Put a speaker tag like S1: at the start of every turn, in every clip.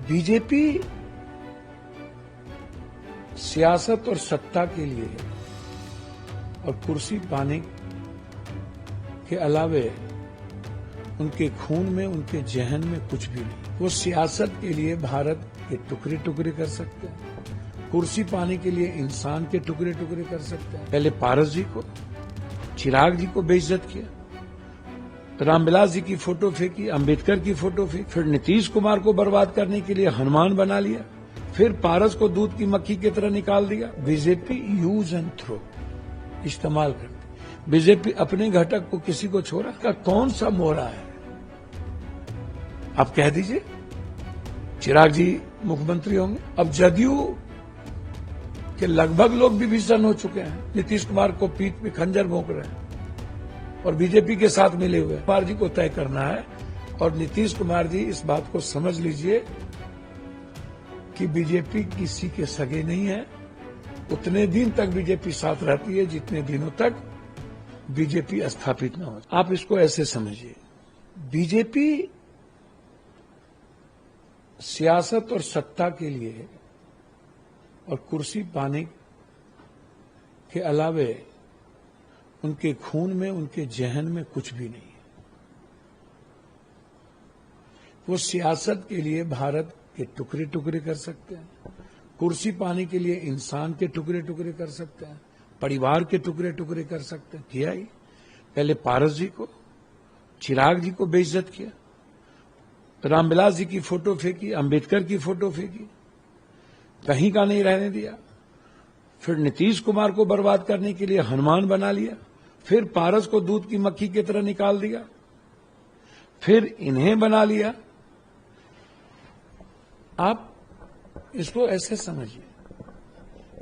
S1: BJP सियासत और सत्ता के लिए और कुर्सी पाने के अलावे उनके खून में, उनके जहन में कुछ भी नहीं। वो सियासत के लिए भारत के टुकड़े टुकड़े कर सकते हैं, कुर्सी पाने के लिए इंसान के टुकड़े टुकड़े कर सकते हैं। पहले पारस जी को, चिराग जी को बेइज्जत किया, रामविलास जी की फोटो फेंकी, अंबेडकर की फोटो फेंकी, फिर नीतीश कुमार को बर्बाद करने के लिए हनुमान बना लिया, फिर पारस को दूध की मक्खी की तरह निकाल दिया। बीजेपी यूज एंड थ्रो, इस्तेमाल करती। बीजेपी अपने घटक को किसी को छोड़ा का कौन सा मोहरा है? आप कह दीजिए। चिराग जी मुख्यमंत्री होंगे। अब जदयू के लगभग लोग भी विषण हो चुके हैं, नीतीश कुमार को पीठ पे खंजर भोंक रहे हैं और बीजेपी के साथ मिले हुए। कुमार जी को तय करना है और नीतीश कुमार जी इस बात को समझ लीजिए कि बीजेपी किसी के सगे नहीं है। उतने दिन तक बीजेपी साथ रहती है जितने दिनों तक बीजेपी स्थापित न हो। आप इसको ऐसे समझिए, बीजेपी सियासत और सत्ता के लिए और कुर्सी पाने के अलावे उनके खून में, उनके जहन में कुछ भी नहीं है। वो सियासत के लिए भारत के टुकड़े टुकड़े कर सकते हैं, कुर्सी पाने के लिए इंसान के टुकड़े टुकड़े कर सकते हैं, परिवार के टुकड़े टुकड़े कर सकते हैं। किया ही। पहले पारस जी को, चिराग जी को बेइज्जत किया, रामविलास जी की फोटो फेंकी, अंबेडकर की फोटो फेंकी, कहीं का नहीं रहने दिया। फिर नीतीश कुमार को बर्बाद करने के लिए हनुमान बना लिया, फिर पारस को दूध की मक्खी की तरह निकाल दिया, फिर इन्हें बना लिया। आप इसको ऐसे समझिए,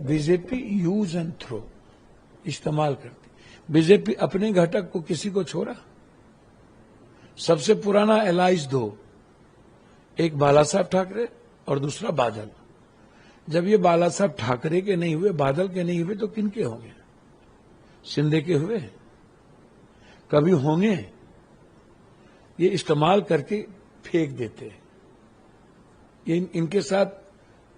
S1: बीजेपी यूज एंड थ्रो, इस्तेमाल करती। बीजेपी अपने घटक को किसी को छोड़ा। सबसे पुराना एलाइज दो, एक बाला साहब ठाकरे और दूसरा बादल। जब ये बाला साहब ठाकरे के नहीं हुए, बादल के नहीं हुए, तो किनके होंगे? शिंदे के हुए? कभी होंगे? ये इस्तेमाल करके फेंक देते हैं। ये इनके साथ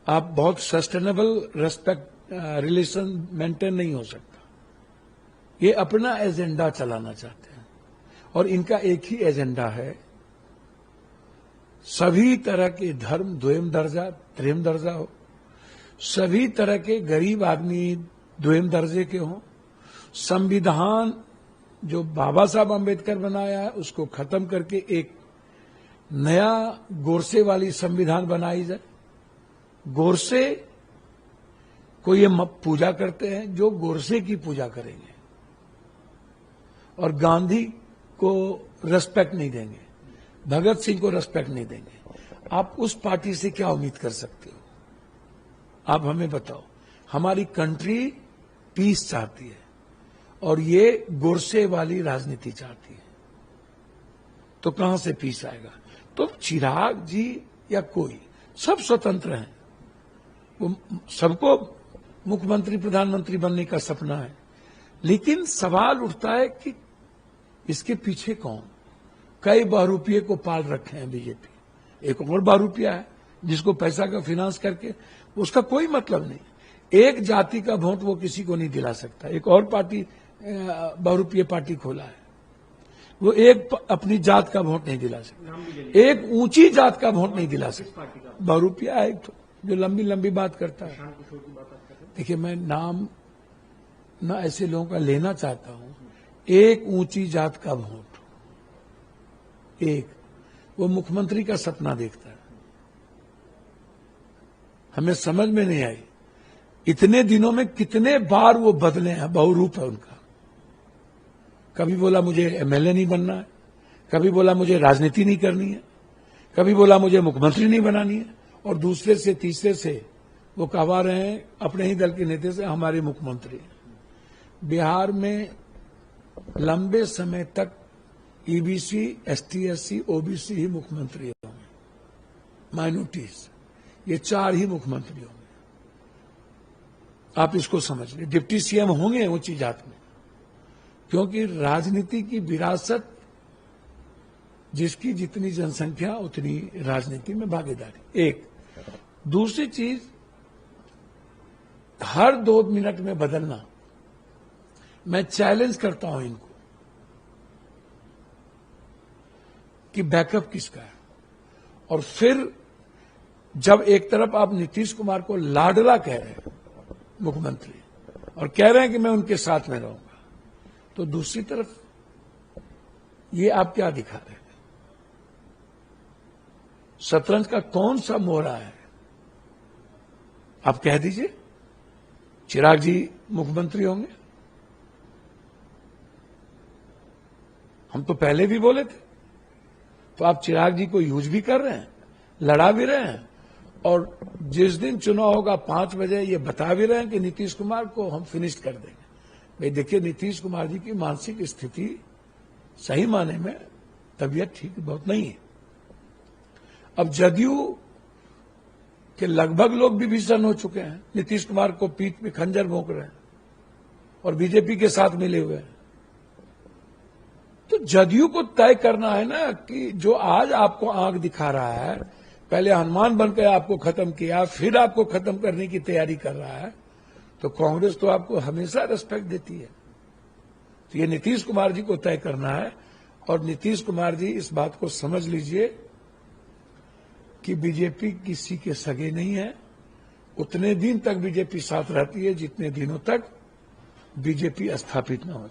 S1: आप बहुत सस्टेनेबल रेस्पेक्ट रिलेशन मेंटेन नहीं हो सकता। ये अपना एजेंडा चलाना चाहते हैं और इनका एक ही एजेंडा है, सभी तरह के धर्म द्वयम दर्जा, त्रिम दर्जा हो, सभी तरह के गरीब आदमी द्वयम दर्जे के हों, संविधान जो बाबा साहब अम्बेडकर बनाया है उसको खत्म करके एक नया गोरसे वाली संविधान बनाई जाए। गोरसे को ये पूजा करते हैं जो गोरसे की पूजा करेंगे और गांधी को रेस्पेक्ट नहीं देंगे, भगत सिंह को रेस्पेक्ट नहीं देंगे। आप उस पार्टी से क्या उम्मीद कर सकते हो? आप हमें बताओ। हमारी कंट्री पीस चाहती है और ये गोरसे वाली राजनीति चाहती है, तो कहां से पीस आएगा? तो चिराग जी या कोई, सब स्वतंत्र हैं, वो सबको मुख्यमंत्री प्रधानमंत्री बनने का सपना है, लेकिन सवाल उठता है कि इसके पीछे कौन? कई बहरूपिये को पाल रखे हैं बीजेपी। एक और बहरूपिया है जिसको पैसा का फिनांस करके, उसका कोई मतलब नहीं। एक जाति का वोट वो किसी को नहीं दिला सकता। एक और पार्टी बहरूपिये पार्टी खोला है, वो एक अपनी जात का वोट नहीं दिला सकता, एक ऊंची जात का वोट नहीं दिला सकता। बहरूपिया है एक तो जो लंबी लंबी बात करता है। देखिए, मैं नाम ना ऐसे लोगों का लेना चाहता हूं। एक ऊंची जात का वोट, एक, वो मुख्यमंत्री का सपना देखता है। हमें समझ में नहीं आई इतने दिनों में कितने बार वो बदले हैं, बहुरूप है उनका। कभी बोला मुझे एमएलए नहीं बनना है, कभी बोला मुझे राजनीति नहीं करनी है, कभी बोला मुझे मुख्यमंत्री नहीं बनानी है, और दूसरे से तीसरे से वो कहवा रहे हैं अपने ही दल के नेता से हमारे मुख्यमंत्री। बिहार में लंबे समय तक ईबीसी, एसटी, एससी, ओबीसी ही मुख्यमंत्री होंगे, माइनॉरिटीज, ये चार ही मुख्यमंत्री होंगे। आप इसको समझ लें। डिप्टी सीएम होंगे ऊंची जात में, क्योंकि राजनीति की विरासत, जिसकी जितनी जनसंख्या उतनी राजनीति में भागीदारी। एक दूसरी चीज, हर 2 मिनट में बदलना। मैं चैलेंज करता हूं इनको कि बैकअप किसका है। और फिर जब एक तरफ आप नीतीश कुमार को लाडला कह रहे हैं मुख्यमंत्री, और कह रहे हैं कि मैं उनके साथ में रहूंगा, तो दूसरी तरफ ये आप क्या दिखा रहे हैं? शतरंज का कौन सा मोहरा है? आप कह दीजिए चिराग जी मुख्यमंत्री होंगे। हम तो पहले भी बोले थे, तो आप चिराग जी को यूज भी कर रहे हैं, लड़ा भी रहे हैं, और जिस दिन चुनाव होगा 5 बजे ये बता भी रहे हैं कि नीतीश कुमार को हम फिनिश कर देंगे। भाई देखिए, नीतीश कुमार जी की मानसिक स्थिति सही माने में तबीयत ठीक बहुत नहीं है। अब जदयू के लगभग लोग भी भीषण हो चुके हैं, नीतीश कुमार को पीठ में खंजर भोंक रहे हैं और बीजेपी के साथ मिले हुए हैं। तो जदयू को तय करना है ना कि जो आज आपको आंख दिखा रहा है, पहले हनुमान बनकर आपको खत्म किया, फिर आपको खत्म करने की तैयारी कर रहा है, तो कांग्रेस तो आपको हमेशा रिस्पेक्ट देती है। तो ये नीतीश कुमार जी को तय करना है, और नीतीश कुमार जी इस बात को समझ लीजिए कि बीजेपी किसी के सगे नहीं है। उतने दिन तक बीजेपी साथ रहती है जितने दिनों तक बीजेपी स्थापित न हो जाए।